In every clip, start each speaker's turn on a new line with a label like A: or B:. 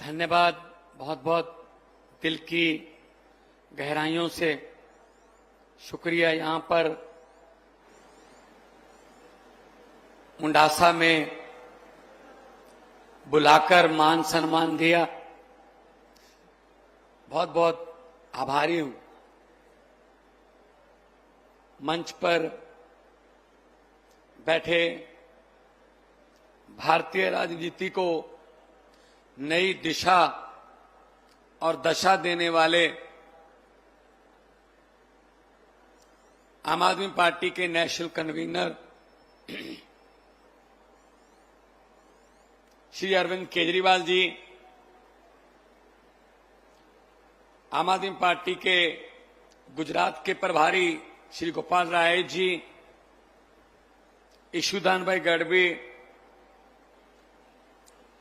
A: धन्यवाद। बहुत बहुत दिल की गहराइयों से शुक्रिया। यहां पर मुंडासा में बुलाकर मान सम्मान दिया, बहुत बहुत आभारी हूं। मंच पर बैठे भारतीय राजनीति को नई दिशा और दशा देने वाले आम आदमी पार्टी के नेशनल कन्वीनर श्री अरविंद केजरीवाल जी, आम आदमी पार्टी के गुजरात के प्रभारी श्री गोपाल राय जी, ईशुदान भाई गढ़वी,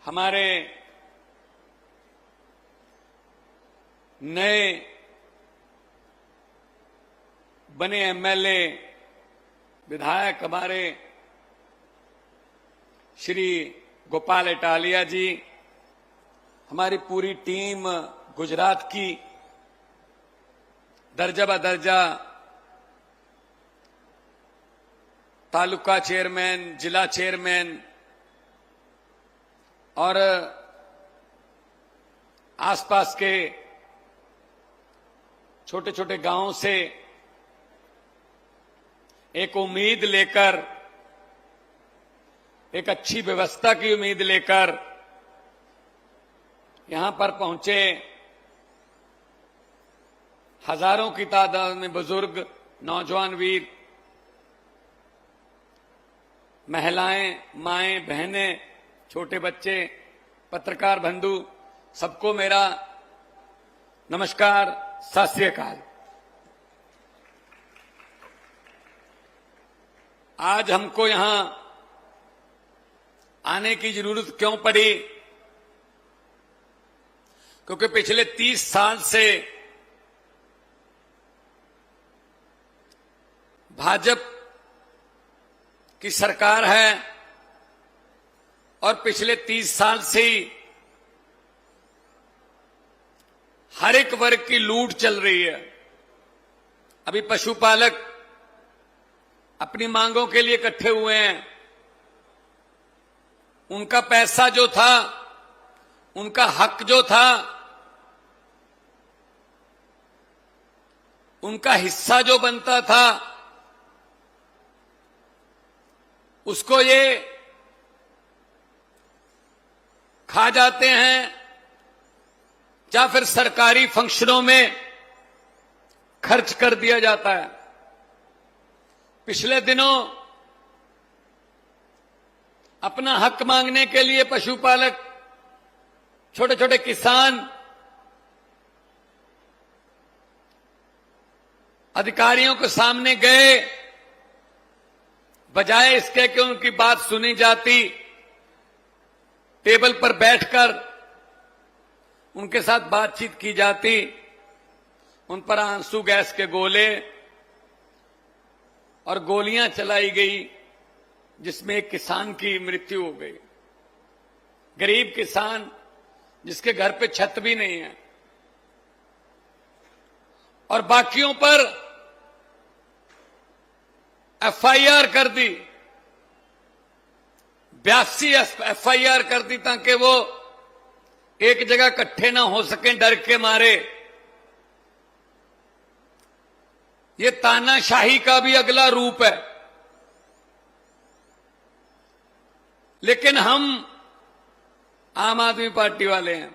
A: हमारे नए बने एमएलए विधायक हमारे श्री गोपाल इटालिया जी, हमारी पूरी टीम गुजरात की दर्जा बदर्जा तालुका चेयरमैन, जिला चेयरमैन और आसपास के छोटे छोटे गांवों से एक उम्मीद लेकर, एक अच्छी व्यवस्था की उम्मीद लेकर यहां पर पहुंचे हजारों की तादाद में बुजुर्ग, नौजवान वीर, महिलाएं, माएं, बहनें, छोटे बच्चे, पत्रकार बंधु, सबको मेरा नमस्कार, सत श्री अकाल। आज हमको यहां आने की जरूरत क्यों पड़ी? क्योंकि पिछले 30 साल से भाजपा की सरकार है और पिछले 30 साल से ही हर एक वर्ग की लूट चल रही है। अभी पशुपालक अपनी मांगों के लिए इकट्ठे हुए हैं। उनका पैसा जो था, उनका हक जो था, उनका हिस्सा जो बनता था, उसको ये खा जाते हैं या फिर सरकारी फंक्शनों में खर्च कर दिया जाता है। पिछले दिनों अपना हक मांगने के लिए पशुपालक, छोटे छोटे किसान अधिकारियों के सामने गए। बजाय इसके कि उनकी बात सुनी जाती, टेबल पर बैठकर उनके साथ बातचीत की जाती, उन पर आंसू गैस के गोले और गोलियां चलाई गई, जिसमें एक किसान की मृत्यु हो गई। गरीब किसान जिसके घर पे छत भी नहीं है, और बाकियों पर एफआईआर कर दी, 82 एफआईआर कर दी, ताकि वो एक जगह इकट्ठे ना हो सकें डर के मारे। ये तानाशाही का भी अगला रूप है। लेकिन हम आम आदमी पार्टी वाले हैं,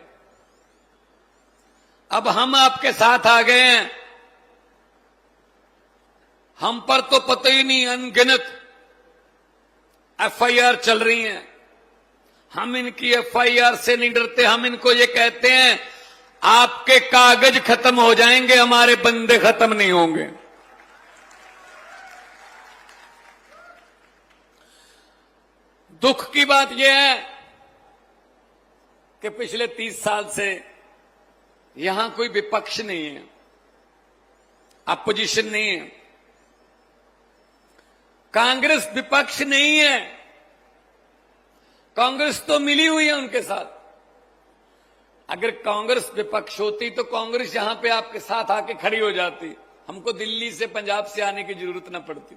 A: अब हम आपके साथ आ गए हैं। हम पर तो पता ही नहीं, अनगिनत एफआईआर चल रही हैं। हम इनकी एफआईआर से नहीं डरते। हम इनको ये कहते हैं, आपके कागज खत्म हो जाएंगे, हमारे बंदे खत्म नहीं होंगे। दुख की बात यह है कि पिछले 30 साल से यहां कोई विपक्ष नहीं है, अपोजिशन नहीं है, कांग्रेस विपक्ष नहीं है। कांग्रेस तो मिली हुई है उनके साथ। अगर कांग्रेस विपक्ष होती तो कांग्रेस यहां पे आपके साथ आके खड़ी हो जाती, हमको दिल्ली से पंजाब से आने की जरूरत न पड़ती।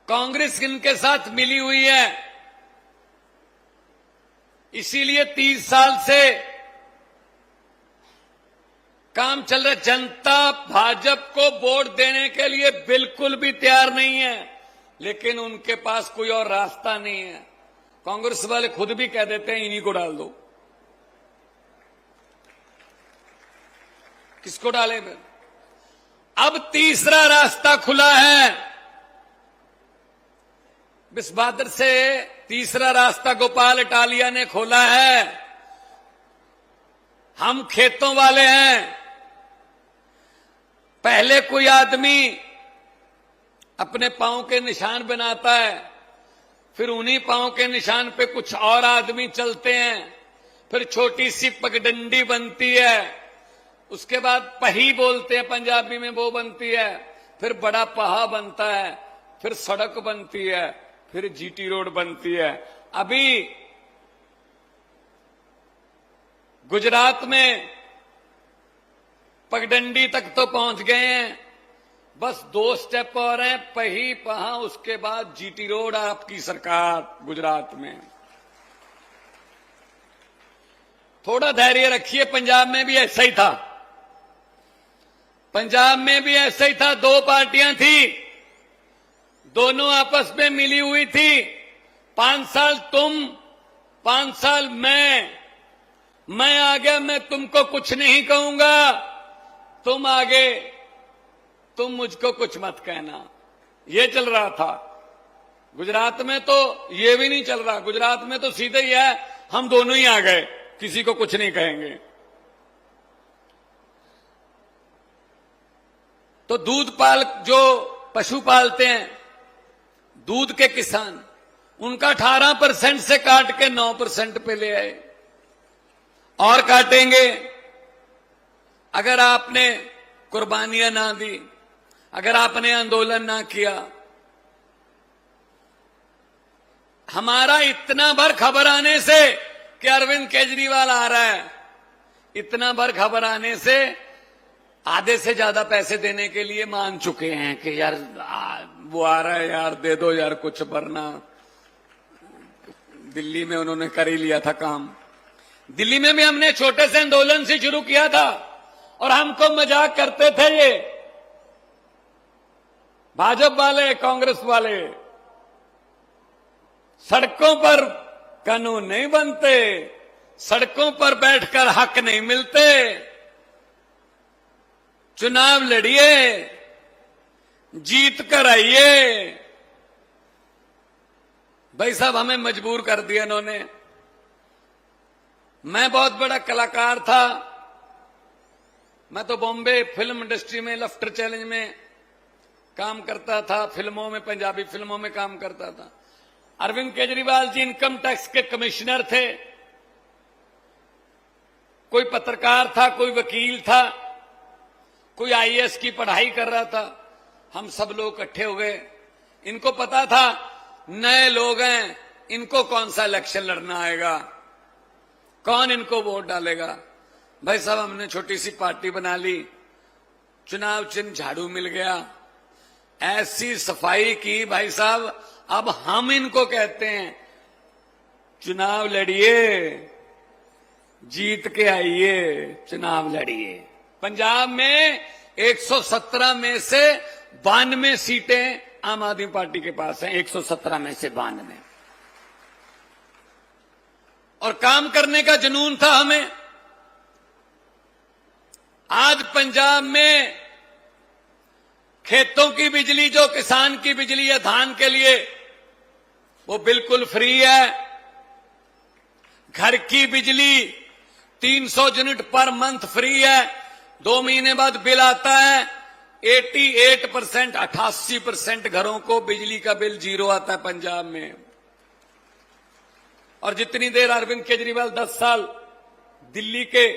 A: कांग्रेस इनके साथ मिली हुई है, इसीलिए 30 साल से काम चल रहा है। जनता भाजपा को वोट देने के लिए बिल्कुल भी तैयार नहीं है, लेकिन उनके पास कोई और रास्ता नहीं है। कांग्रेस वाले खुद भी कह देते हैं इन्हीं को डाल दो। किसको डालें फिर? अब तीसरा रास्ता खुला है, बिस्वादर से तीसरा रास्ता गोपाल इटालिया ने खोला है। हम खेतों वाले हैं। पहले कोई आदमी अपने पांव के निशान बनाता है, फिर उन्हीं पांव के निशान पे कुछ और आदमी चलते हैं, फिर छोटी सी पगडंडी बनती है, उसके बाद पही बोलते हैं पंजाबी में, वो बनती है, फिर बड़ा पहा बनता है, फिर सड़क बनती है, फिर जीटी रोड बनती है। अभी गुजरात में पगडंडी तक तो पहुंच गए हैं, बस 2 स्टेप और हैं, पही पहा, उसके बाद जीटी रोड आपकी सरकार गुजरात में। थोड़ा धैर्य रखिए, पंजाब में भी ऐसा ही था। पंजाब में भी ऐसा ही था, 2 पार्टियां थी, दोनों आपस में मिली हुई थी। 5 साल तुम, 5 साल मैं आ गया, मैं तुमको कुछ नहीं कहूंगा, तुम आगे, तुम मुझको कुछ मत कहना। ये चल रहा था। गुजरात में तो ये भी नहीं चल रहा, गुजरात में तो सीधे ही है, हम दोनों ही आ गए, किसी को कुछ नहीं कहेंगे। तो दूध पाल, जो पशु पालते हैं, दूध के किसान, उनका 18% से काट के 9% पे ले आए, और काटेंगे अगर आपने कुर्बानियां ना दी, अगर आपने आंदोलन ना किया। हमारा इतना भर खबर आने से कि अरविंद केजरीवाल आ रहा है, इतना भर खबर आने से आधे से ज्यादा पैसे देने के लिए मान चुके हैं कि यार वो आ रहा है, यार दे दो यार कुछ, वरना दिल्ली में उन्होंने कर ही लिया था काम। दिल्ली में भी हमने छोटे से आंदोलन से शुरू किया था, और हमको मजाक करते थे ये भाजपा वाले, कांग्रेस वाले, सड़कों पर कानून नहीं बनते, सड़कों पर बैठकर हक नहीं मिलते, चुनाव लड़िए, जीत कर आइए। भाई साहब, हमें मजबूर कर दिया इन्होंने। मैं बहुत बड़ा कलाकार था, मैं तो बॉम्बे फिल्म इंडस्ट्री में लफ्टर चैलेंज में काम करता था, फिल्मों में, पंजाबी फिल्मों में काम करता था। अरविंद केजरीवाल जी इनकम टैक्स के कमिश्नर थे, कोई पत्रकार था, कोई वकील था, कोई आईएएस की पढ़ाई कर रहा था। हम सब लोग इकट्ठे हो गए। इनको पता था नए लोग हैं, इनको कौन सा इलेक्शन लड़ना आएगा, कौन इनको वोट डालेगा। भाई साहब, हमने छोटी सी पार्टी बना ली, चुनाव चिन्ह झाड़ू मिल गया, ऐसी सफाई की भाई साहब, अब हम इनको कहते हैं चुनाव लड़िए, जीत के आइए, चुनाव लड़िए। पंजाब में 117 में से 92 सीटें आम आदमी पार्टी के पास हैं, 117 में से 92। और काम करने का जुनून था हमें। आज पंजाब में खेतों की बिजली, जो किसान की बिजली है धान के लिए, वो बिल्कुल फ्री है। घर की बिजली 300 यूनिट पर मंथ फ्री है। 2 महीने बाद बिल आता है, 88%, 88% घरों को बिजली का बिल 0 आता है पंजाब में। और जितनी देर अरविंद केजरीवाल 10 साल दिल्ली के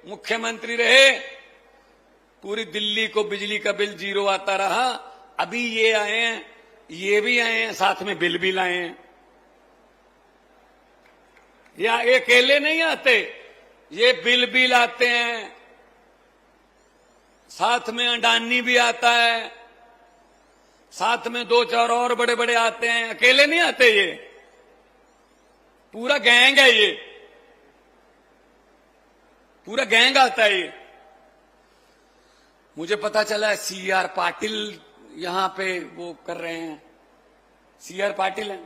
A: मुख्यमंत्री रहे, पूरी दिल्ली को बिजली का बिल 0 आता रहा। अभी ये आए हैं, ये भी आए हैं, साथ में बिल भी लाए हैं। या ये अकेले नहीं आते, ये बिल आते हैं, साथ में अडानी भी आता है, साथ में दो चार और बड़े बड़े आते हैं, अकेले नहीं आते, ये पूरा गैंग है, ये पूरा गैंग आता है ये। मुझे पता चला सीआर पाटिल यहां पे वो कर रहे हैं, सीआर पाटिल है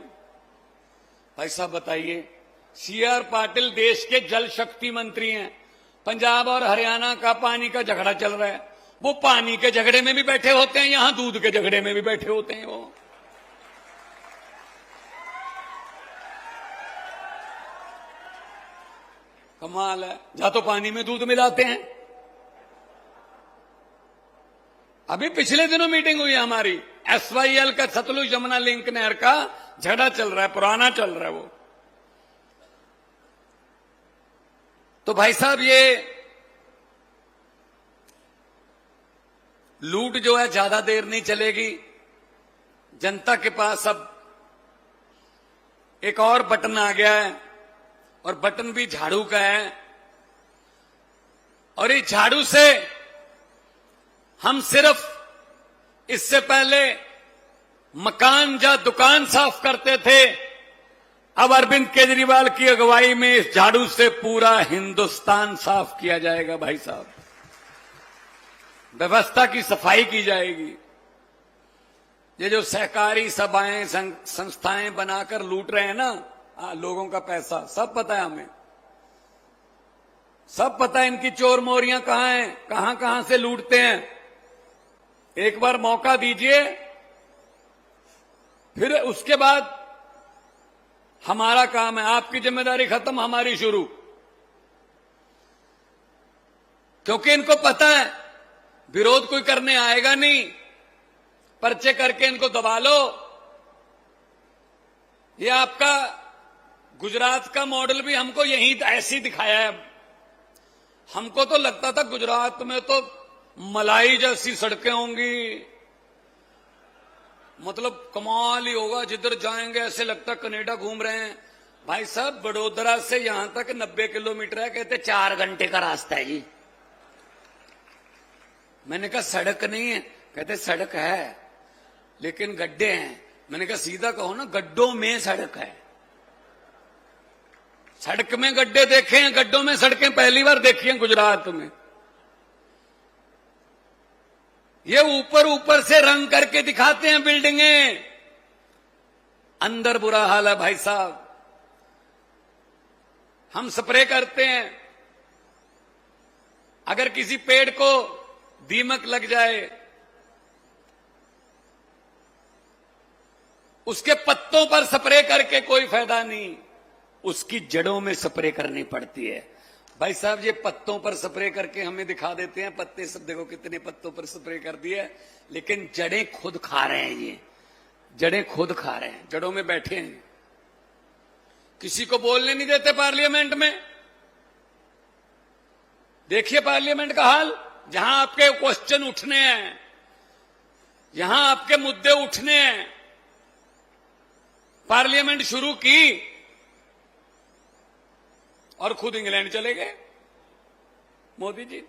A: भाई साहब, बताइए, सीआर पाटिल देश के जल शक्ति मंत्री हैं, पंजाब और हरियाणा का पानी का झगड़ा चल रहा है, वो पानी के झगड़े में भी बैठे होते हैं, यहां दूध के झगड़े में भी बैठे होते हैं। वो कमाल है, जहां तो पानी में दूध मिलाते हैं। अभी पिछले दिनों मीटिंग हुई हमारी, SYL का सतलुज यमुना लिंक नहर का झगड़ा चल रहा है, पुराना चल रहा है वो। तो भाई साहब, ये लूट जो है ज्यादा देर नहीं चलेगी। जनता के पास अब एक और बटन आ गया है, और बटन भी झाड़ू का है, और इस झाड़ू से हम सिर्फ इससे पहले मकान या दुकान साफ करते थे, अब अरविंद केजरीवाल की अगुवाई में इस झाड़ू से पूरा हिंदुस्तान साफ किया जाएगा। भाई साहब, व्यवस्था की सफाई की जाएगी। ये जो सहकारी सभाएं संस्थाएं बनाकर लूट रहे हैं ना लोगों का पैसा, सब पता है हमें, सब पता है इनकी चोर मोरियां कहां हैं, कहां कहां से लूटते हैं। एक बार मौका दीजिए, फिर उसके बाद हमारा काम है, आपकी जिम्मेदारी खत्म, हमारी शुरू। क्योंकि इनको पता है विरोध कोई करने आएगा नहीं, पर्चे करके इनको दबा लो। ये आपका गुजरात का मॉडल भी हमको यही ऐसी दिखाया है। हमको तो लगता था गुजरात में तो मलाई जैसी सड़कें होंगी, मतलब कमाल ही होगा, जिधर जाएंगे ऐसे लगता कनाडा घूम रहे हैं। भाई साहब, बड़ोदरा से यहां तक 90 किलोमीटर है, कहते 4 घंटे का रास्ता है जी। मैंने कहा सड़क नहीं है, कहते सड़क है लेकिन गड्ढे हैं। मैंने कहा सीधा कहो ना, गड्ढों में सड़क है। सड़क में गड्ढे देखे हैं, गड्ढों में सड़कें पहली बार देखी हैं गुजरात में। ये ऊपर ऊपर से रंग करके दिखाते हैं बिल्डिंगें, अंदर बुरा हाल है भाई साहब। हम स्प्रे करते हैं, अगर किसी पेड़ को दीमक लग जाए, उसके पत्तों पर स्प्रे करके कोई फायदा नहीं, उसकी जड़ों में स्प्रे करनी पड़ती है। भाई साहब, ये पत्तों पर स्प्रे करके हमें दिखा देते हैं, पत्ते सब देखो कितने पत्तों पर स्प्रे कर दिए, लेकिन जड़ें खुद खा रहे हैं। ये जड़ें खुद खा रहे हैं, जड़ों में बैठे हैं, किसी को बोलने नहीं देते पार्लियामेंट में। देखिए पार्लियामेंट का हाल, जहां आपके क्वेश्चन उठने हैं, यहां आपके मुद्दे उठने हैं, पार्लियामेंट शुरू की और खुद इंग्लैंड चले गए मोदी जी।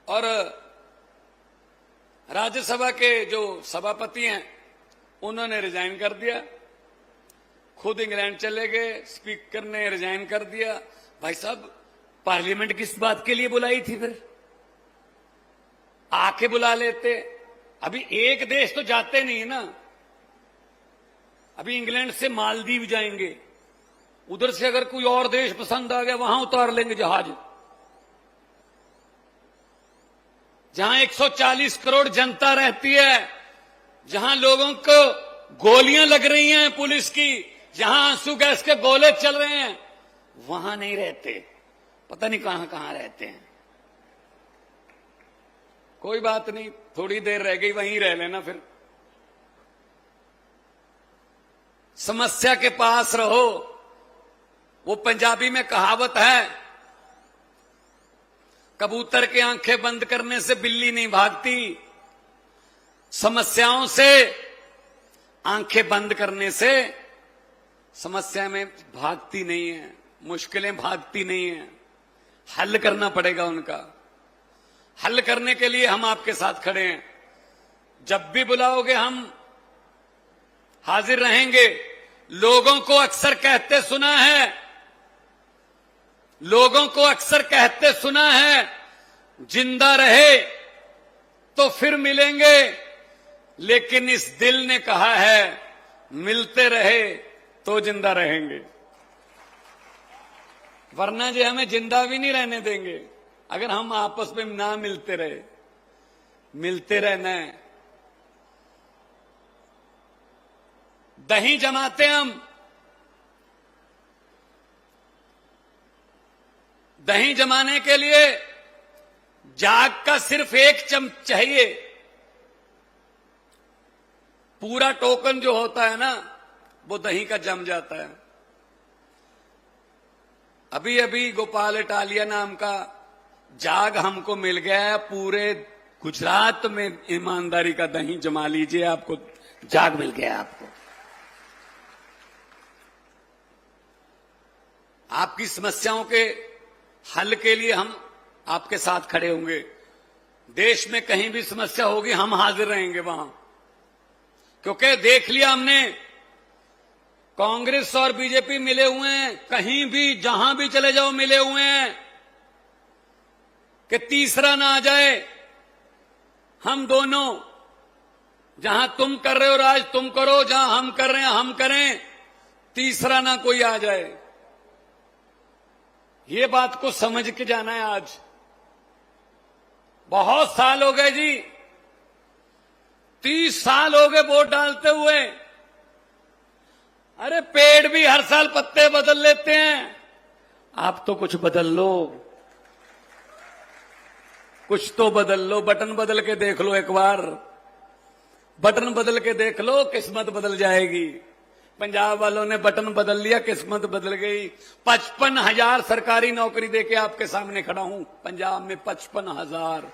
A: और राज्यसभा के जो सभापति हैं उन्होंने रिजाइन कर दिया, खुद इंग्लैंड चले गए, स्पीकर ने रिजाइन कर दिया। भाई साहब, पार्लियामेंट किस बात के लिए बुलाई थी? फिर आके बुला लेते। अभी एक देश तो जाते नहीं ना, अभी इंग्लैंड से मालदीव जाएंगे, उधर से अगर कोई और देश पसंद आ गया वहां उतार लेंगे जहाज। जहां 140 करोड़ जनता रहती है, जहां लोगों को गोलियां लग रही हैं पुलिस की, जहां आंसू गैस के गोले चल रहे हैं, वहां नहीं रहते, पता नहीं कहां कहां रहते हैं। कोई बात नहीं, थोड़ी देर रह गई, वहीं रह लेना फिर। समस्या के पास रहो। वो पंजाबी में कहावत है, कबूतर की आंखें बंद करने से बिल्ली नहीं भागती, समस्याओं से आंखें बंद करने से समस्या में भागती नहीं है। मुश्किलें भागती नहीं हैं, हल करना पड़ेगा उनका। हल करने के लिए हम आपके साथ खड़े हैं। जब भी बुलाओगे हम हाजिर रहेंगे। लोगों को अक्सर कहते सुना है, लोगों को अक्सर कहते सुना है, जिंदा रहे तो फिर मिलेंगे, लेकिन इस दिल ने कहा है मिलते रहे तो जिंदा रहेंगे। वरना जो हमें जिंदा भी नहीं रहने देंगे अगर हम आपस में ना मिलते रहे। मिलते रहना है। दही जमाते हम, दही जमाने के लिए जाग का सिर्फ एक चम्मच चाहिए। पूरा टोकन जो होता है ना वो दही का जम जाता है। अभी अभी गोपाल इटालिया नाम का जाग हमको मिल गया है। पूरे गुजरात में ईमानदारी का दही जमा लीजिए, आपको जाग मिल गया। आपको आपकी समस्याओं के हल के लिए हम आपके साथ खड़े होंगे। देश में कहीं भी समस्या होगी हम हाजिर रहेंगे वहां, क्योंकि देख लिया हमने कांग्रेस और बीजेपी मिले हुए हैं, कहीं भी जहां भी चले जाओ मिले हुए हैं कि तीसरा ना आ जाए। हम दोनों, जहां तुम कर रहे हो राज तुम करो, जहां हम कर रहे हैं हम करें, तीसरा ना कोई आ जाए। ये बात को समझ के जाना है। आज बहुत साल हो गए जी, 30 साल हो गए वोट डालते हुए। अरे पेड़ भी हर साल पत्ते बदल लेते हैं, आप तो कुछ बदल लो, कुछ तो बदल लो। बटन बदल के देख लो, एक बार बटन बदल के देख लो, किस्मत बदल जाएगी। पंजाब वालों ने बटन बदल लिया, किस्मत बदल गई। 55,000 सरकारी नौकरी देके आपके सामने खड़ा हूं। पंजाब में 55,000,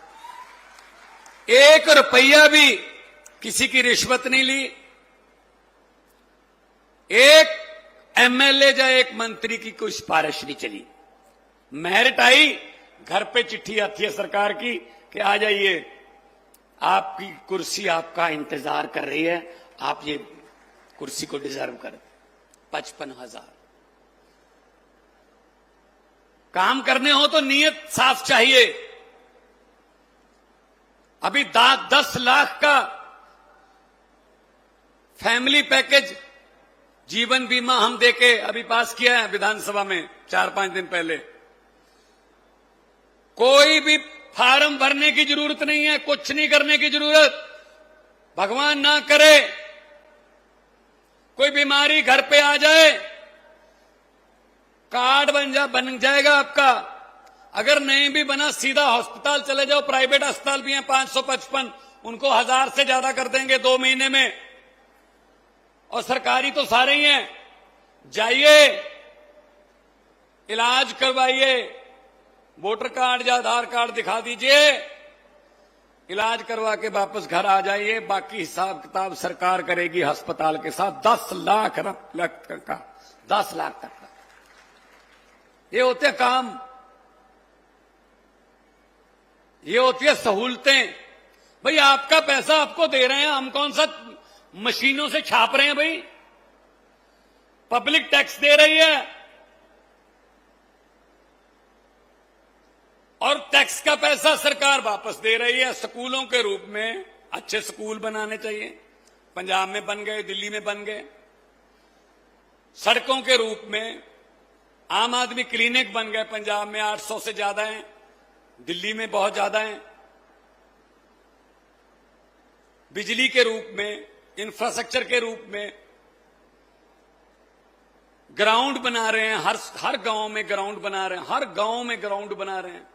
A: 1 रुपया भी किसी की रिश्वत नहीं ली। एक एमएलए या एक मंत्री की कोई सिफारिश नहीं चली। मेरिट आई, घर पे चिट्ठी आती है सरकार की कि आ जाइए, आपकी कुर्सी आपका इंतजार कर रही है, आप ये कुर्सी को डिजर्व कर। 55,000। काम करने हो तो नीयत साफ चाहिए। अभी 10 लाख का फैमिली पैकेज जीवन बीमा हम देके अभी पास किया है विधानसभा में 4-5 दिन पहले। कोई भी फार्म भरने की जरूरत नहीं है, कुछ नहीं करने की जरूरत। भगवान ना करे कोई बीमारी घर पे आ जाए, कार्ड बन जाएगा आपका। अगर नहीं भी बना, सीधा अस्पताल चले जाओ। प्राइवेट अस्पताल भी हैं 555, उनको 1000 से ज्यादा कर देंगे 2 महीने में। और सरकारी तो सारे ही हैं। जाइए, इलाज करवाइए, वोटर कार्ड या आधार कार्ड दिखा दीजिए, इलाज करवा के वापस घर आ जाइए। बाकी हिसाब किताब सरकार करेगी अस्पताल के साथ। 10 लाख का 10 लाख तक का ये होते काम, ये होती है सहूलतें। भाई आपका पैसा आपको दे रहे हैं, हम कौन सा मशीनों से छाप रहे हैं भाई। पब्लिक टैक्स दे रही है और टैक्स का पैसा सरकार वापस दे रही है स्कूलों के रूप में। अच्छे स्कूल बनाने चाहिए, पंजाब में बन गए, दिल्ली में बन गए। सड़कों के रूप में आम आदमी क्लिनिक बन गए, पंजाब में 800 से ज्यादा हैं, दिल्ली में बहुत ज्यादा हैं। बिजली के रूप में, इंफ्रास्ट्रक्चर के रूप में ग्राउंड बना रहे हैं। हर गांव में ग्राउंड बना रहे हैं, हर गांव में ग्राउंड बना रहे हैं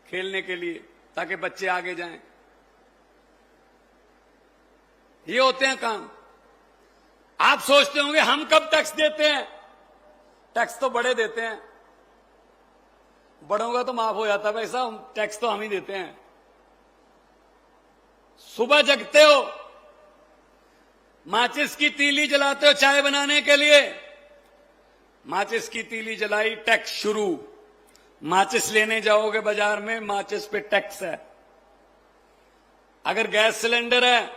A: खेलने के लिए, ताकि बच्चे आगे जाएं। ये होते हैं काम। आप सोचते होंगे हम कब टैक्स देते हैं? टैक्स तो बड़े देते हैं, बड़ों का तो माफ हो जाता है पैसा, टैक्स तो हम ही देते हैं। सुबह जगते हो, माचिस की तीली जलाते हो चाय बनाने के लिए, माचिस की तीली जलाई, टैक्स शुरू। माचिस लेने जाओगे बाजार में, माचिस पे टैक्स है। अगर गैस सिलेंडर है,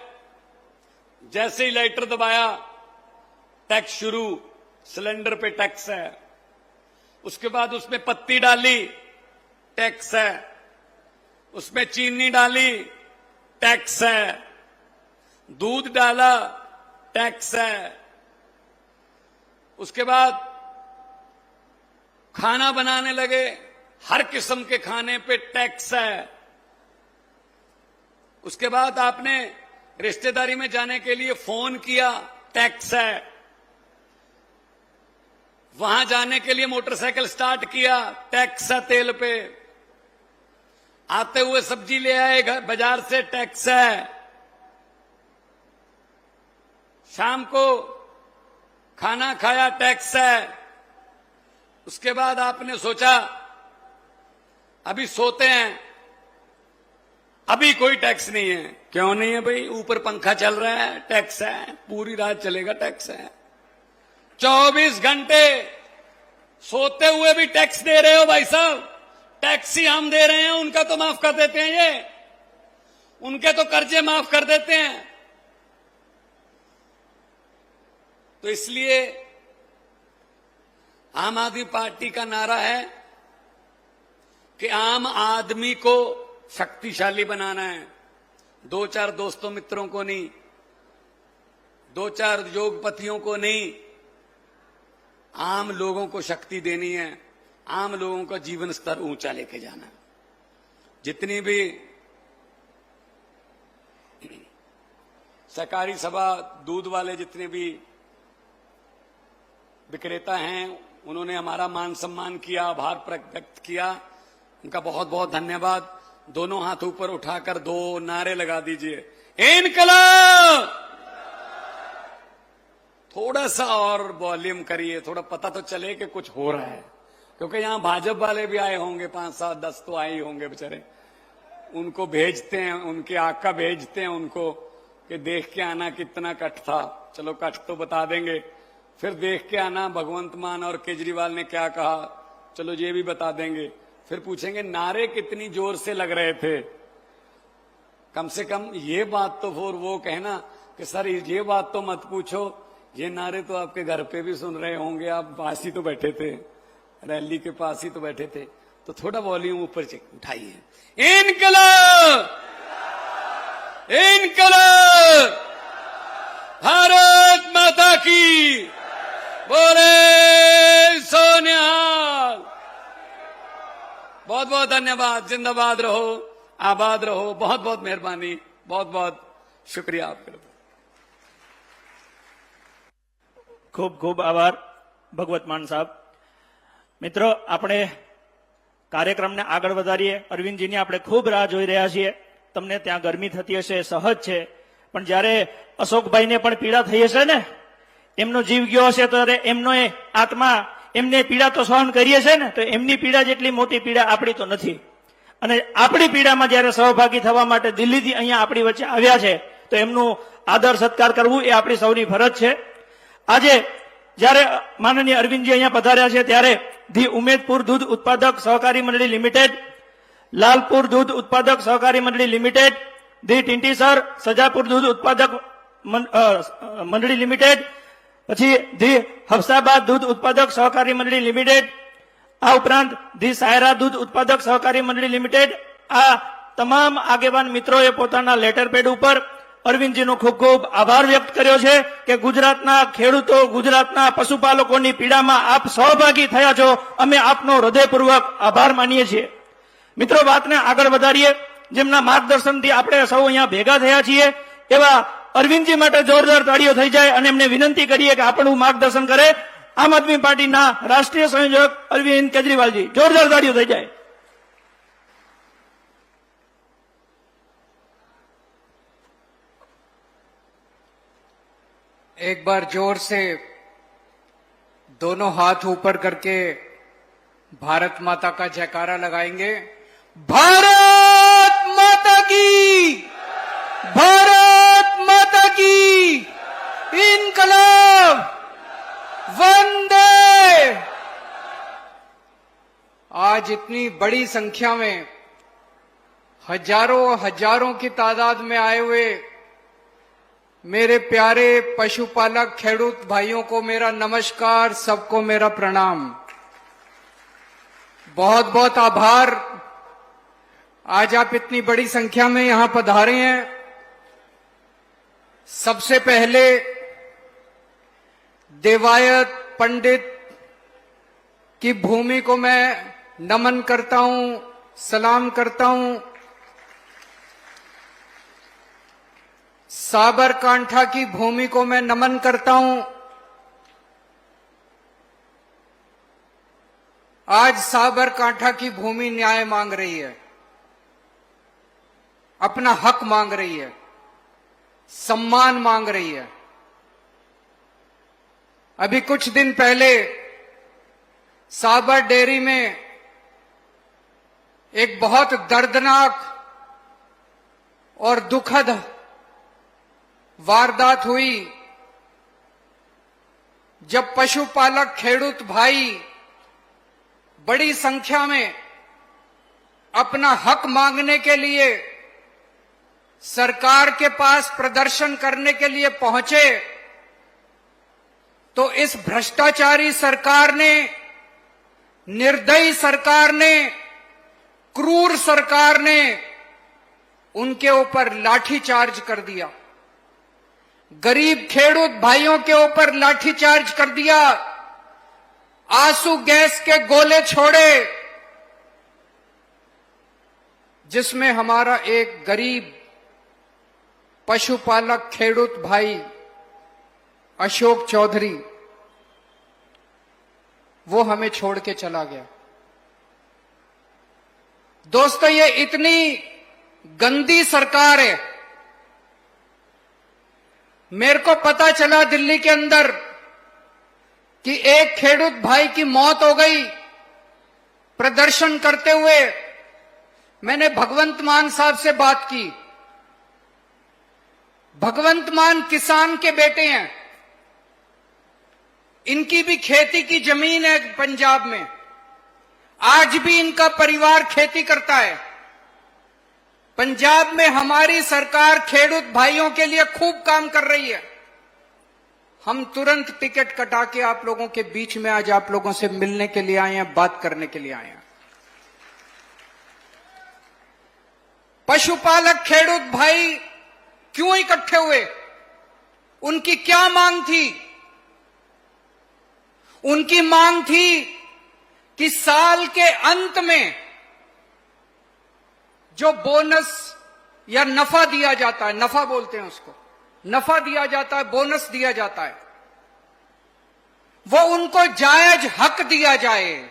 A: जैसे ही लाइटर दबाया टैक्स शुरू, सिलेंडर पे टैक्स है। उसके बाद उसमें पत्ती डाली, टैक्स है। उसमें चीनी डाली, टैक्स है। दूध डाला, टैक्स है। उसके बाद खाना बनाने लगे, हर किस्म के खाने पे टैक्स है। उसके बाद आपने रिश्तेदारी में जाने के लिए फोन किया, टैक्स है। वहां जाने के लिए मोटरसाइकिल स्टार्ट किया, टैक्स है तेल पे। आते हुए सब्जी ले आए घर बाजार से, टैक्स है। शाम को खाना खाया, टैक्स है। उसके बाद आपने सोचा अभी सोते हैं, अभी कोई टैक्स नहीं है। क्यों नहीं है भाई? ऊपर पंखा चल रहा है, टैक्स है। पूरी रात चलेगा, टैक्स है। 24 घंटे सोते हुए भी टैक्स दे रहे हो भाई साहब। टैक्स ही हम दे रहे हैं, उनका तो माफ कर देते हैं, ये उनके तो कर्जे माफ कर देते हैं। तो इसलिए आम आदमी पार्टी का नारा है कि आम आदमी को शक्तिशाली बनाना है। 2-4 दोस्तों मित्रों को नहीं, 2-4 योगपतियों को नहीं, आम लोगों को शक्ति देनी है। आम लोगों का जीवन स्तर ऊंचा लेके जाना है। जितनी भी सहकारी सभा, दूध वाले जितने भी विक्रेता हैं, उन्होंने हमारा मान सम्मान किया, आभार व्यक्त किया। उनका बहुत बहुत धन्यवाद। दोनों हाथ ऊपर उठाकर 2 नारे लगा दीजिए, इनकलाब। थोड़ा सा और वॉल्यूम करिए, थोड़ा पता तो चले कि कुछ हो रहा है। क्योंकि यहां भाजपा वाले भी आए होंगे, 5-7-10 तो आए ही होंगे बेचारे। उनको भेजते हैं, उनके आका भेजते हैं उनको कि देख के आना कितना कट था। चलो कट तो बता देंगे, फिर देख के आना भगवंत मान और केजरीवाल ने क्या कहा, चलो ये भी बता देंगे। फिर पूछेंगे नारे कितनी जोर से लग रहे थे। कम से कम ये बात तो फिर वो कहना कि सर ये बात तो मत पूछो, ये नारे तो आपके घर पे भी सुन रहे होंगे, आप पास ही तो बैठे थे, रैली के पास ही तो बैठे थे। तो थोड़ा वॉल्यूम ऊपर उठाइए, इनकलाब, इनकलाब, भारत माता की, बोले सोनिहाल। बहुत बहुत धन्यवाद। जिंदाबाद रहो, आबाद रहो। बहुत बहुत मेहरबानी, बहुत बहुत शुक्रिया आपका।
B: खूब खूब आभार भगवत मान साहब। मित्रों, આપણે કાર્યક્રમને આગળ વધારીએ। અરવિંદજીની આપણે ખૂબ રાહ જોઈ રહ્યા છીએ। તમને ત્યાં ગરમી થતી હશે, સહજ છે, પણ જ્યારે અશોકભાઈને પણ પીડા થઈ હશે ને, એમનો જીવ ગયો હશે, તો એમનો આત્મા, એમને પીડા તો સહન કરીએ છે ને, તો એમની પીડા જેટલી મોટી પીડા આપણી તો નથી। અને આપણી પીડામાં જ્યારે સહભાગી થવા માટે દિલ્હીથી અહીંયા આપણી વચ્ચે આવ્યા છે, તો એમનું આદર સત્કાર કરવું એ આપણી સૌની ફરજ છે। આજે જ્યારે માનનીય અરવિંદજી અહીંયા પધાર્યા છે, ત્યારે ધી ઉમેદપુર દૂધ ઉત્પાદક સહકારી મંડળી લિમિટેડ, લાલપુર દૂધ ઉત્પાદક સહકારી મંડળી લિમિટેડ, ધી ટીંટીસર સજાપુર દૂધ ઉત્પાદક મંડળી લિમિટેડ, પછી ધી હફસાબાદ દૂધ ઉત્પાદક સહકારી મંડળી લિમિટેડ, આ ઉપરાંત ધી સાયરા દૂધ ઉત્પાદક સહકારી મંડળી લિમિટેડ, આ તમામ આગેવાન મિત્રોએ પોતાના લેટર પેડ ઉપર અરવિંદજીનો ખૂબ ખૂબ આભાર વ્યક્ત કર્યો છે કે ગુજરાતના ખેડૂતો, ગુજરાતના પશુપાલકોની પીડામાં આપ સહભાગી થયા છો। અમે આપનો હૃદયપૂર્વક આભાર માનીએ છીએ। મિત્રો, વાતને આગળ વધારીએ। જેમના માર્ગદર્શનથી આપણે સૌ અહીંયા ભેગા થયા છીએ, એવા અરવિંદજી માટે જોરદાર તાળીઓ થઈ જાય અને એમને વિનંતી કરીએ કે આપણું માર્ગદર્શન કરે આમ આદમી પાર્ટીના રાષ્ટ્રીય સંયોજક અરવિંદ કેજરીવાલજી। જોરદાર તાળીઓ થઈ જાય।
C: एक बार जोर से दोनों हाथ ऊपर करके भारत माता का जयकारा लगाएंगे। भारत माता की, भारत माता की, इनकलाब, वंदे आज इतनी बड़ी संख्या में हजारों हजारों की तादाद में आए हुए मेरे प्यारे पशुपालक खेडूत भाइयों को मेरा नमस्कार, सबको मेरा प्रणाम। बहुत बहुत आभार, आज आप इतनी बड़ी संख्या में यहां पधारे हैं। सबसे पहले देवायत पंडित की भूमि को मैं नमन करता हूं, सलाम करता हूं। साबरकांठा की भूमि को मैं नमन करता हूं। आज साबरकांठा की भूमि न्याय मांग रही है, अपना हक मांग रही है, सम्मान मांग रही है। अभी कुछ दिन पहले साबर डेयरी में एक बहुत दर्दनाक और दुखद वारदात हुई, जब पशुपालक खेडूत भाई बड़ी संख्या में अपना हक मांगने के लिए सरकार के पास प्रदर्शन करने के लिए पहुंचे, तो इस भ्रष्टाचारी सरकार ने, निर्दयी सरकार ने, क्रूर सरकार ने उनके ऊपर लाठीचार्ज कर दिया। गरीब खेडूत भाइयों के ऊपर लाठीचार्ज कर दिया, आंसू गैस के गोले छोड़े, जिसमें हमारा एक गरीब पशुपालक खेडूत भाई अशोक चौधरी, वो हमें छोड़ के चला गया। दोस्तों, ये इतनी गंदी सरकार है। मेरे को पता चला दिल्ली के अंदर कि एक खेडूत भाई की मौत हो गई प्रदर्शन करते हुए। मैंने भगवंत मान साहब से बात की। भगवंत मान किसान के बेटे हैं, इनकी भी खेती की जमीन है पंजाब में, आज भी इनका परिवार खेती करता है। पंजाब में हमारी सरकार खेडूत भाइयों के लिए खूब काम कर रही है। हम तुरंत टिकट कटा के आप लोगों के बीच में आज आप लोगों से मिलने के लिए आए हैं, बात करने के लिए आए हैं। पशुपालक खेडूत भाई क्यों इकट्ठे हुए? उनकी क्या मांग थी? उनकी मांग थी कि साल के अंत में जो बोनस या नफा दिया जाता है, नफा बोलते हैं उसको, नफा दिया जाता है, बोनस दिया जाता है, वो उनको जायज हक दिया जाए।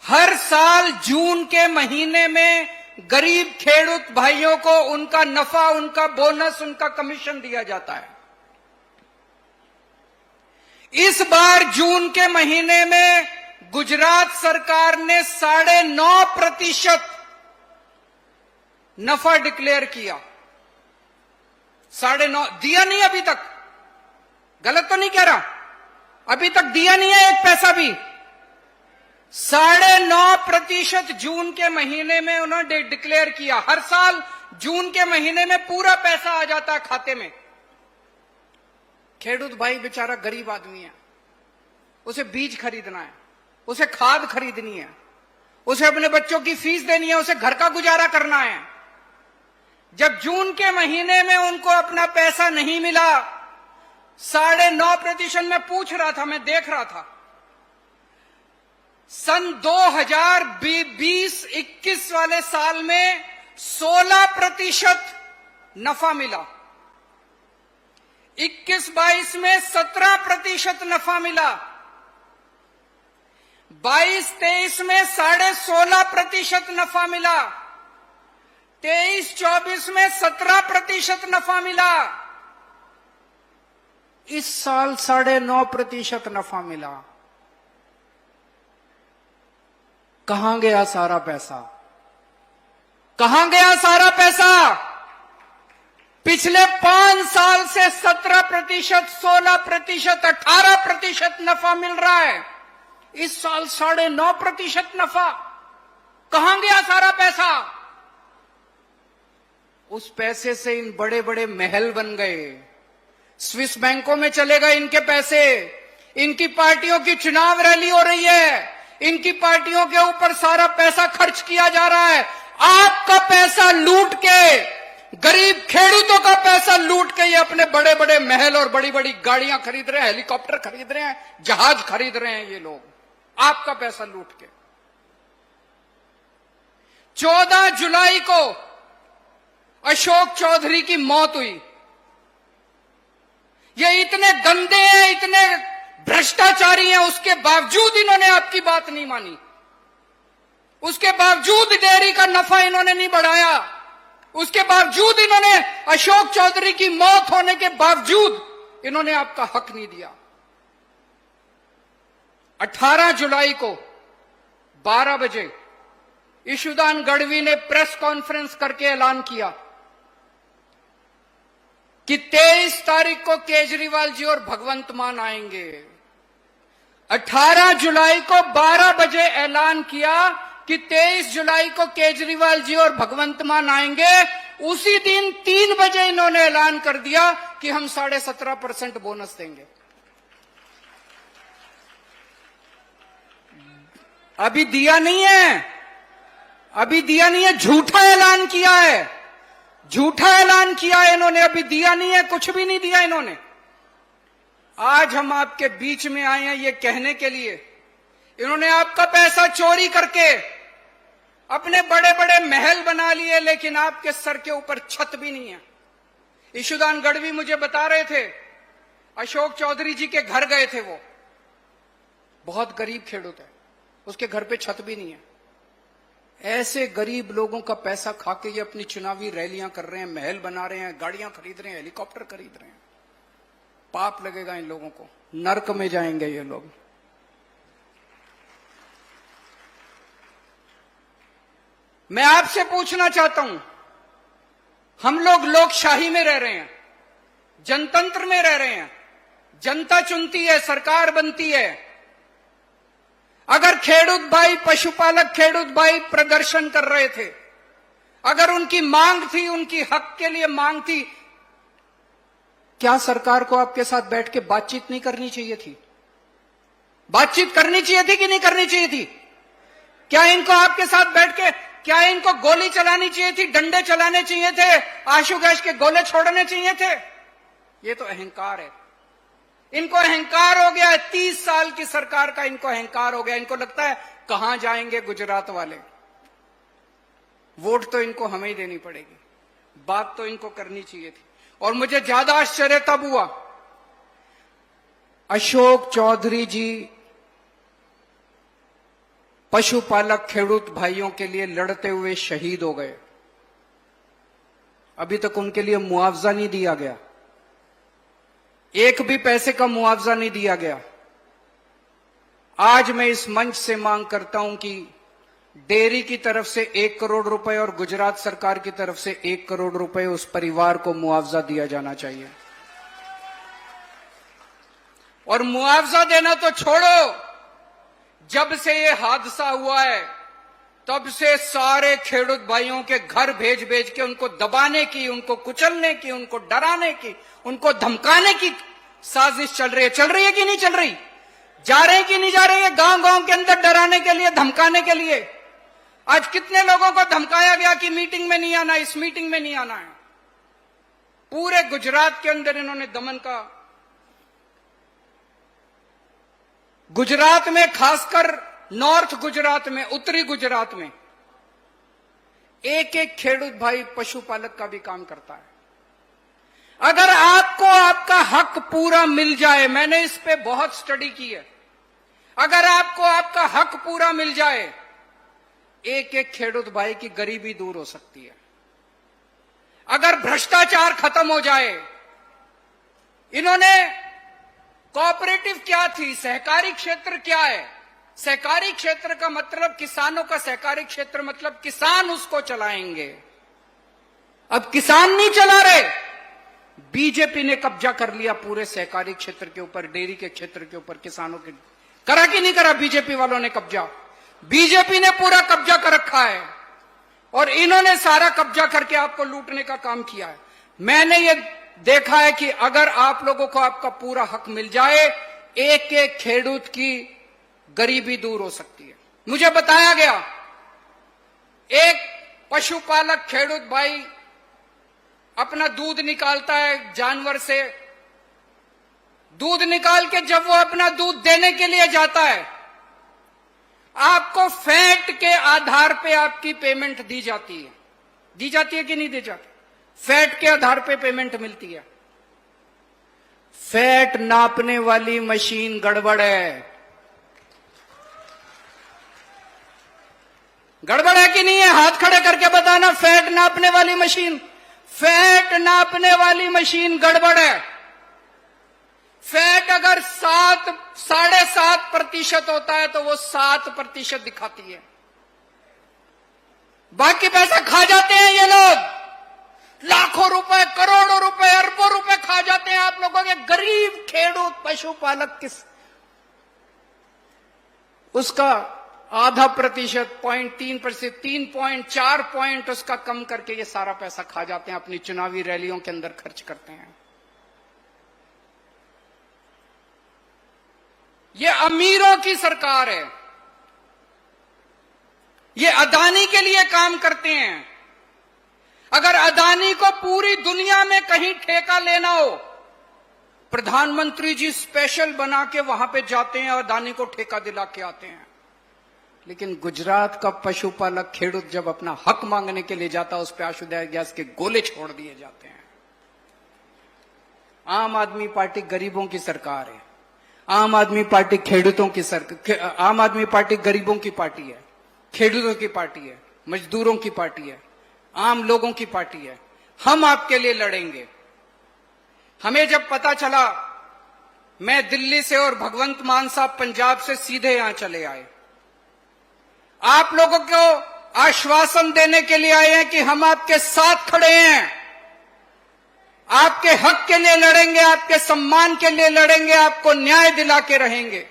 C: हर साल जून के महीने में गरीब खेडूत भाइयों को उनका नफा, उनका बोनस, उनका कमीशन दिया जाता है। इस बार जून के महीने में गुजरात सरकार ने 9.5% नफा डिक्लेयर किया। 9.5 दिया नहीं अभी तक, गलत तो नहीं कह रहा, अभी तक दिया नहीं है एक पैसा भी। 9.5% जून के महीने में उन्होंने डिक्लेयर किया। हर साल जून के महीने में पूरा पैसा आ जाता है खाते में। खेडूत भाई बेचारा गरीब आदमी है, उसे बीज खरीदना है, उसे खाद खरीदनी है, उसे अपने बच्चों की फीस देनी है, उसे घर का गुजारा करना है। जब जून के महीने में उनको अपना पैसा नहीं मिला, 9.5% में पूछ रहा था, मैं देख रहा था, सन 2020-21 वाले साल में 16% नफा मिला, 21-22 में 17% नफा मिला, 22-23 में 16.5% नफा मिला, 23-24 में 17% नफा मिला, इस साल 9.5% नफा मिला। कहां गया सारा पैसा? कहां गया सारा पैसा? पिछले 5 साल से 17%, 16%, 18% नफा मिल रहा है। इस साल 9.5% नफा। कहां गया सारा पैसा? उस पैसे से इन बड़े बड़े महल बन गए, स्विस बैंकों में चले गए इनके पैसे। इनकी पार्टियों की चुनाव रैली हो रही है, इनकी पार्टियों के ऊपर सारा पैसा खर्च किया जा रहा है। आपका पैसा लूट के, गरीब खेडूतों का पैसा लूट के ये अपने बड़े बड़े महल और बड़ी बड़ी गाड़ियां खरीद रहे हैं, हेलीकॉप्टर खरीद रहे हैं, जहाज खरीद रहे हैं ये लोग, आपका पैसा लूट के। 14 जुलाई को अशोक चौधरी की मौत हुई। ये इतने गंदे हैं, इतने भ्रष्टाचारी हैं, उसके बावजूद इन्होंने आपकी बात नहीं मानी। उसके बावजूद डेयरी का नफा इन्होंने नहीं बढ़ाया। उसके बावजूद इन्होंने, अशोक चौधरी की मौत होने के बावजूद इन्होंने आपका हक नहीं दिया। 18 जुलाई को 12 बजे ईशुदान गढ़वी ने प्रेस कॉन्फ्रेंस करके ऐलान किया कि 23 तारीख को केजरीवाल जी और भगवंत मान आएंगे। 18 जुलाई को 12 बजे ऐलान किया कि 23 जुलाई को केजरीवाल जी और भगवंत मान आएंगे। उसी दिन 3 बजे इन्होंने ऐलान कर दिया कि हम 17.5% बोनस देंगे। अभी दिया नहीं है, अभी दिया नहीं है, झूठा ऐलान किया है, झूठा ऐलान किया है इन्होंने, अभी दिया नहीं है, कुछ भी नहीं दिया इन्होंने। आज हम आपके बीच में आए हैं ये कहने के लिए, इन्होंने आपका पैसा चोरी करके अपने बड़े बड़े महल बना लिए, लेकिन आपके सर के ऊपर छत भी नहीं है। ईशुदान गढ़वी मुझे बता रहे थे, अशोक चौधरी जी के घर गए थे, वो बहुत गरीब खेडूत है, उसके घर पे छत भी नहीं है। ऐसे गरीब लोगों का पैसा खाके ये अपनी चुनावी रैलियां कर रहे हैं, महल बना रहे हैं, गाड़ियां खरीद रहे हैं, हेलीकॉप्टर खरीद रहे हैं। पाप लगेगा इन लोगों को, नरक में जाएंगे ये लोग। मैं आपसे पूछना चाहता हूं, हम लोग लोकशाही में रह रहे हैं, जनतंत्र में रह रहे हैं, जनता चुनती है, सरकार बनती है। अगर खेडूत भाई, पशुपालक खेडूत भाई प्रदर्शन कर रहे थे, अगर उनकी मांग थी, उनकी हक के लिए मांग थी, क्या सरकार को आपके साथ बैठ के बातचीत नहीं करनी चाहिए थी? बातचीत करनी चाहिए थी कि नहीं करनी चाहिए थी? क्या इनको आपके साथ बैठ के, क्या इनको गोली चलानी चाहिए थी, डंडे चलाने चाहिए थे, आंसू गैस के गोले छोड़ने चाहिए थे? ये तो अहंकार है, इनको अहंकार हो गया है। 30 साल की सरकार का इनको अहंकार हो गया। इनको लगता है कहां जाएंगे गुजरात वाले, वोट तो इनको हमें ही देनी पड़ेगी, बात तो इनको करनी चाहिए थी। और मुझे ज्यादा आश्चर्य तब हुआ, अशोक चौधरी जी पशुपालक खेडूत भाइयों के लिए लड़ते हुए शहीद हो गए, अभी तक उनके लिए मुआवजा नहीं दिया गया, एक भी पैसे का मुआवजा नहीं दिया गया। आज मैं इस मंच से मांग करता हूं कि डेयरी की तरफ से 1 करोड़ रुपए और गुजरात सरकार की तरफ से 1 करोड़ रुपए उस परिवार को मुआवजा दिया जाना चाहिए। और मुआवजा देना तो छोड़ो, जब से ये हादसा हुआ है तब से सारे खेडूत भाइयों के घर भेज भेज के उनको दबाने की, उनको कुचलने की, उनको डराने की, उनको धमकाने की साजिश चल रही है। चल रही है कि नहीं चल रही? जा रहे हैं कि नहीं जा रहे हैं गांव गांव के अंदर डराने के लिए, धमकाने के लिए? आज कितने लोगों को धमकाया गया कि मीटिंग में नहीं आना, इस मीटिंग में नहीं आना है। पूरे गुजरात के अंदर इन्होंने दमन का, गुजरात में खासकर नॉर्थ गुजरात में, उत्तरी गुजरात में एक एक खेडूत भाई पशुपालक का भी काम करता है। अगर आपको आपका हक पूरा मिल जाए, मैंने इस पे बहुत स्टडी की है, अगर आपको आपका हक पूरा मिल जाए, एक एक खेडूत भाई की गरीबी दूर हो सकती है। अगर भ्रष्टाचार खत्म हो जाए, इन्होंने कोऑपरेटिव क्या थी, सहकारी क्षेत्र क्या है? सहकारी क्षेत्र का मतलब किसानों का सहकारी क्षेत्र मतलब किसान उसको चलाएंगे। अब किसान नहीं चला रहे, बीजेपी ने कब्जा कर लिया पूरे सहकारी क्षेत्र के ऊपर, डेयरी के क्षेत्र के ऊपर, किसानों के करा कि नहीं करा बीजेपी वालों ने कब्जा? बीजेपी ने पूरा कब्जा कर रखा है और इन्होंने सारा कब्जा करके आपको लूटने का काम किया है। मैंने ये देखा है कि अगर आप लोगों को आपका पूरा हक मिल जाए, एक एक खेडूत की गरीबी दूर हो सकती है। मुझे बताया गया एक पशुपालक खेडूत भाई अपना दूध निकालता है जानवर से, दूध निकाल के जब वो अपना दूध देने के लिए जाता है, आपको फैट के आधार पे आपकी पेमेंट दी जाती है कि नहीं दी जाती? फैट के आधार पे पेमेंट मिलती है। फैट नापने वाली मशीन गड़बड़ है। गड़बड़ है कि नहीं है? हाथ खड़े करके बताना, फैट नापने वाली मशीन, फैट नापने वाली मशीन गड़बड़ है। फैट अगर 7.5% होता है तो वो 7% दिखाती है। बाकी पैसा खा जाते हैं ये लोग, लाखों रुपए, करोड़ों रुपए, अरबों रुपए खा जाते हैं आप लोगों के गरीब खेडूत पशुपालक किस उसका 0.5%, 0.3%, 3.4 पॉइंट उसका कम करके ये सारा पैसा खा जाते हैं, अपनी चुनावी रैलियों के अंदर खर्च करते हैं। ये अमीरों की सरकार है। ये अदानी के लिए काम करते हैं। अगर अदानी को पूरी दुनिया में कहीं ठेका लेना हो, प्रधानमंत्री जी स्पेशल बना के वहां पे जाते हैं, अदानी को ठेका दिला के आते हैं। लेकिन गुजरात का पशुपालक खेडूत जब अपना हक मांगने के लिए जाता है, उस पर अशुद्ध गैस के गोले छोड़ दिए जाते हैं। आम आदमी पार्टी गरीबों की सरकार है। आम आदमी पार्टी खेडूतों की सरकार, आम आदमी पार्टी गरीबों की पार्टी है, खेडूतों की पार्टी है, मजदूरों की पार्टी है, आम लोगों की पार्टी है। हम आपके लिए लड़ेंगे। हमें जब पता चला, मैं दिल्ली से और भगवंत मान साहब पंजाब से सीधे यहां चले आए, आप लोगों को आश्वासन देने के लिए आए हैं कि हम आपके साथ खड़े हैं, आपके हक के लिए लड़ेंगे, आपके सम्मान के लिए लड़ेंगे, आपको न्याय दिला के रहेंगे।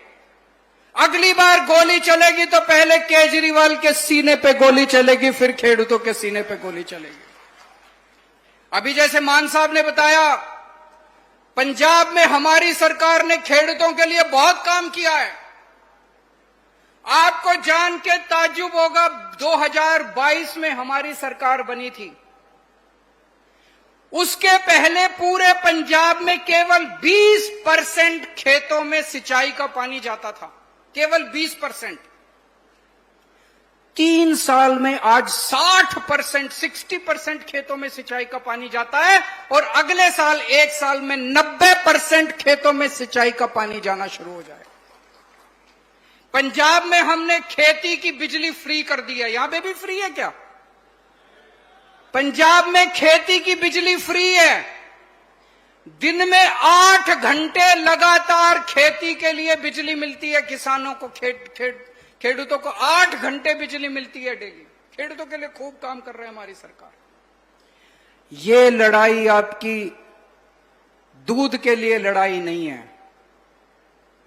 C: अगली बार गोली चलेगी तो पहले केजरीवाल के सीने पे गोली चलेगी, फिर खेडूतों के सीने पे गोली चलेगी। अभी जैसे मान साहब ने बताया, पंजाब में हमारी सरकार ने खेडूतों के लिए बहुत काम किया है। आपको जान के ताज्जुब होगा, 2022 में हमारी सरकार बनी थी, उसके पहले पूरे पंजाब में केवल 20% खेतों में सिंचाई का पानी जाता था, केवल 20%। 3 साल में आज 60%, 60% खेतों में सिंचाई का पानी जाता है और अगले साल 1 साल में 90% खेतों में सिंचाई का पानी जाना शुरू हो जाए। पंजाब में हमने खेती की बिजली फ्री कर दी है। यहां पे भी फ्री है क्या? पंजाब में खेती की बिजली फ्री है। दिन में 8 घंटे लगातार खेती के लिए बिजली मिलती है किसानों को, खेडूतों को 8 घंटे बिजली मिलती है डेली। खेडूतों के लिए खूब काम कर रहे हैं हमारी सरकार। ये लड़ाई आपकी दूध के लिए लड़ाई नहीं है,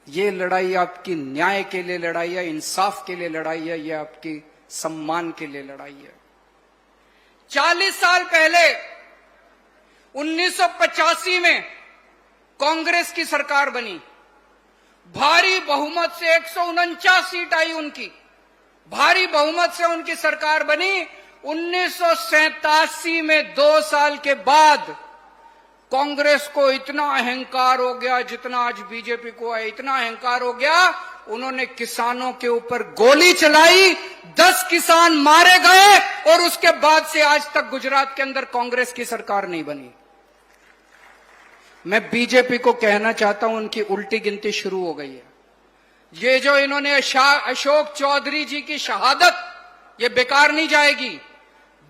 C: ये लड़ाई आपकी न्याय के लिए लड़ाई है, इंसाफ के लिए लड़ाई है, ये आपकी सम्मान के लिए लड़ाई है। 40 साल पहले 1985 में कांग्रेस की सरकार बनी, भारी बहुमत से 149 सीट आई उनकी, भारी बहुमत से उनकी सरकार बनी। 1987 में 2 साल के बाद कांग्रेस को इतना अहंकार हो गया, जितना आज बीजेपी को है, इतना अहंकार हो गया, उन्होंने किसानों के ऊपर गोली चलाई, 10 किसान मारे गए और उसके बाद से आज तक गुजरात के अंदर कांग्रेस की सरकार नहीं बनी। मैं बीजेपी को कहना चाहता हूं, उनकी उल्टी गिनती शुरू हो गई है। ये जो इन्होंने अशोक चौधरी जी की शहादत, ये बेकार नहीं जाएगी।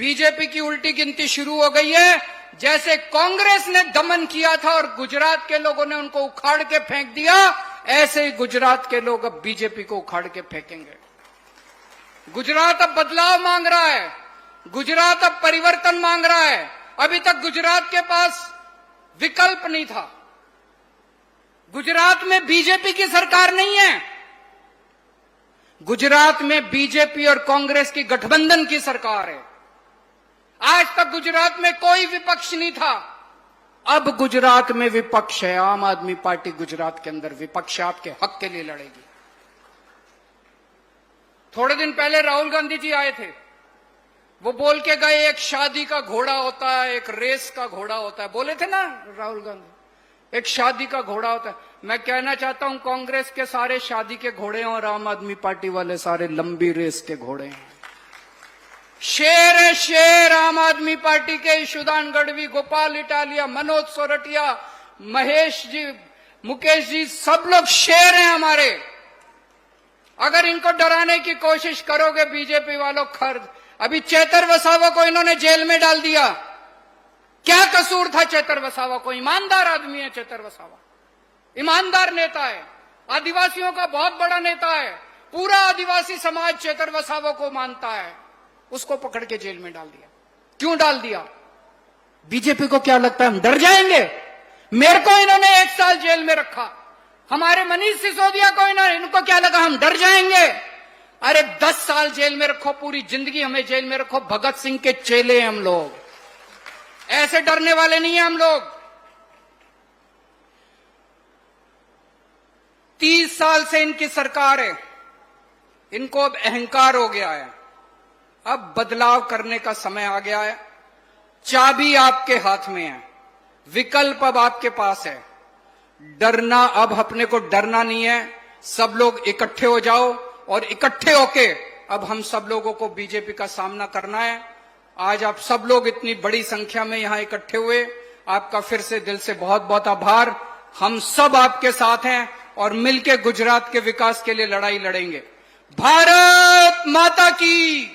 C: बीजेपी की उल्टी गिनती शुरू हो गई है। जैसे कांग्रेस ने दमन किया था और गुजरात के लोगों ने उनको उखाड़ के फेंक दिया, ऐसे ही गुजरात के लोग अब बीजेपी को उखाड़ के फेंकेंगे। गुजरात अब बदलाव मांग रहा है, गुजरात अब परिवर्तन मांग रहा है। अभी तक गुजरात के पास विकल्प नहीं था। गुजरात में बीजेपी की सरकार नहीं है, गुजरात में बीजेपी और कांग्रेस की गठबंधन की सरकार है। आज तक गुजरात में कोई विपक्ष नहीं था, अब गुजरात में विपक्ष है। आम आदमी पार्टी गुजरात के अंदर विपक्ष है, आपके हक के लिए लड़ेगी। थोड़े दिन पहले राहुल गांधी जी आए थे, वो बोल के गए एक शादी का घोड़ा होता है, एक रेस का घोड़ा होता है, बोले थे ना राहुल गांधी, एक शादी का घोड़ा होता है। मैं कहना चाहता हूं कांग्रेस के सारे शादी के घोड़े हैं और आम आदमी पार्टी वाले सारे लंबी रेस के घोड़े हैं। शेर है शेर आम आदमी पार्टी के ईशुदान गढ़वी, गोपाल इटालिया, मनोज सोरठिया, महेश जी, मुकेश जी, सब लोग शेर हैं हमारे। अगर इनको डराने की कोशिश करोगे बीजेपी वालों, खर्द। अभी चेतर वसावा को इन्होंने जेल में डाल दिया। क्या कसूर था चेतर वसावा को? ईमानदार आदमी है चेतर वसावा, ईमानदार नेता है, आदिवासियों का बहुत बड़ा नेता है, पूरा आदिवासी समाज चेतर वसावा को मानता है। उसको पकड़ के जेल में डाल दिया। क्यों डाल दिया? बीजेपी को क्या लगता है हम डर जाएंगे? मेरे को इन्होंने 1 साल जेल में रखा, हमारे मनीष सिसोदिया को इनको क्या लगा हम डर जाएंगे? अरे 10 साल जेल में रखो, पूरी जिंदगी हमें जेल में रखो, भगत सिंह के चेले हैं हम लोग, ऐसे डरने वाले नहीं है हम लोग। 30 साल से इनकी सरकार है, इनको अब अहंकार हो गया है। अब बदलाव करने का समय आ गया है। चाबी आपके हाथ में है, विकल्प अब आपके पास है। डरना, अब अपने को डरना नहीं है। सब लोग इकट्ठे हो जाओ और इकट्ठे होके अब हम सब लोगों को बीजेपी का सामना करना है। आज आप सब लोग इतनी बड़ी संख्या में यहां इकट्ठे हुए, आपका फिर से दिल से बहुत बहुत आभार। हम सब आपके साथ हैं और मिलकर गुजरात के विकास के लिए लड़ाई लड़ेंगे। भारत माता की